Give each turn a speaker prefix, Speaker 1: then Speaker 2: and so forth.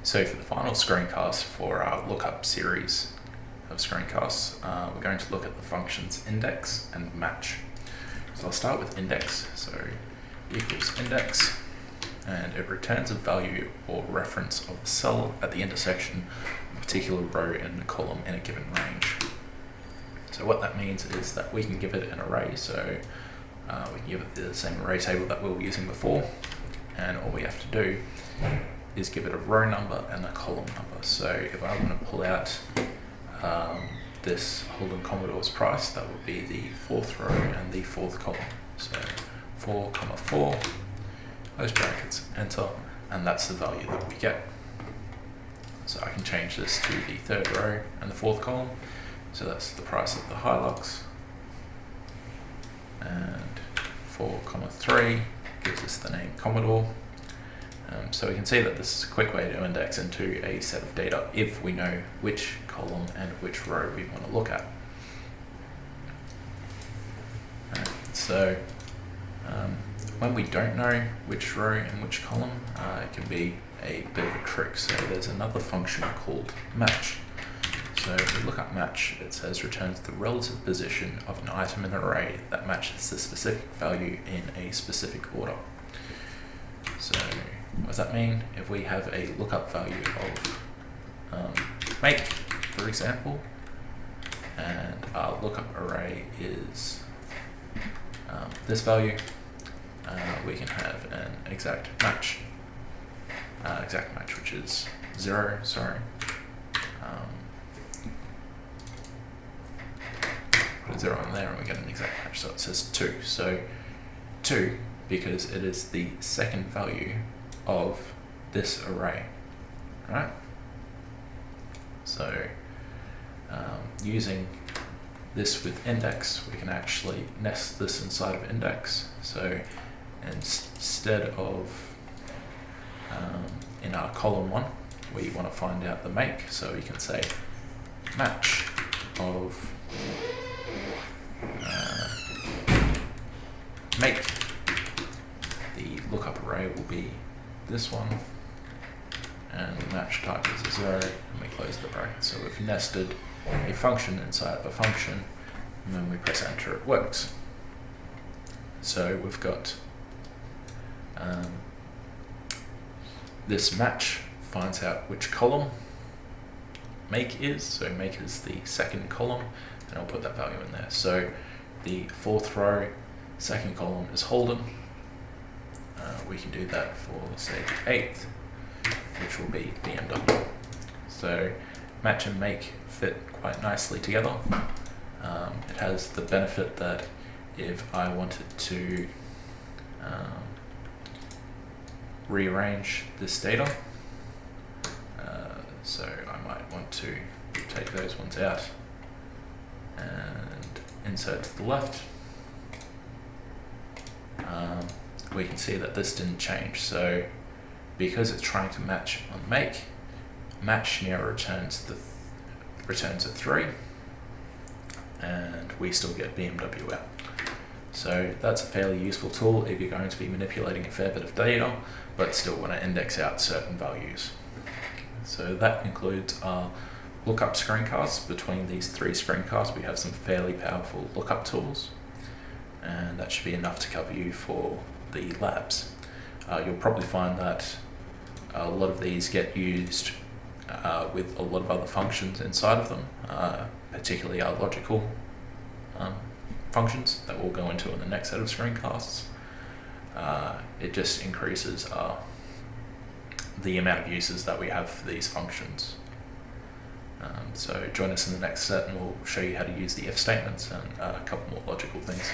Speaker 1: So for the final screencast for our lookup series of screencasts, we're going to look at the functions index and match. So I'll start with index. So equals index, and it returns a value or reference of a cell at the intersection of a particular row and a column in a given range. So what that means is that we can give it an array. So we can give it the same array table that we were using before, and all we have to do is give it a row number and a column number. So if I want to pull out this Holden Commodore's price, that would be the fourth row and the fourth column. So 4, 4, close brackets, enter, and that's the value that we get. So I can change this to the third row and the fourth column. So that's the price of the Hilux. And 4, 3 gives us the name Commodore. So we can see that this is a quick way to index into a set of data if we know which column and which row we want to look at. So when we don't know which row and which column, it can be a bit of a trick. So there's another function called match. So if we look up match, it says returns the relative position of an item in an array that matches the specific value in a specific order. So what does that mean? If we have a lookup value of make, for example, and our lookup array is this value, we can have an exact match, which is 0, sorry. Put a 0 in there and we get an exact match, so it says 2. So 2, because it is the second value of this array, right? So using this with index, we can actually nest this inside of index. So instead of in our column 1, we want to find out the make, so we can say match of make. The lookup array will be this one, and the match type is a 0, and we close the bracket. So we've nested a function inside of a function, and when we press enter, it works. So we've got this match finds out which column make is. So make is the second column, and I'll put that value in there. So the fourth row, second column is Holden. We can do that for, say, the 8th, which will be BMW. So match and make fit quite nicely together. It has the benefit that if I wanted to rearrange this data, so I might want to take those ones out and insert to the left. We can see that this didn't change. So because it's trying to match on make, match now returns a 3, and we still get BMW out. So that's a fairly useful tool if you're going to be manipulating a fair bit of data, but still want to index out certain values. So that concludes our lookup screencasts. Between these 3 screencasts, we have some fairly powerful lookup tools, and that should be enough to cover you for the labs. You'll probably find that a lot of these get used with a lot of other functions inside of them, particularly our logical functions that we'll go into in the next set of screencasts. It just increases the amount of uses that we have for these functions. So join us in the next set and we'll show you how to use the if statements and a couple more logical things.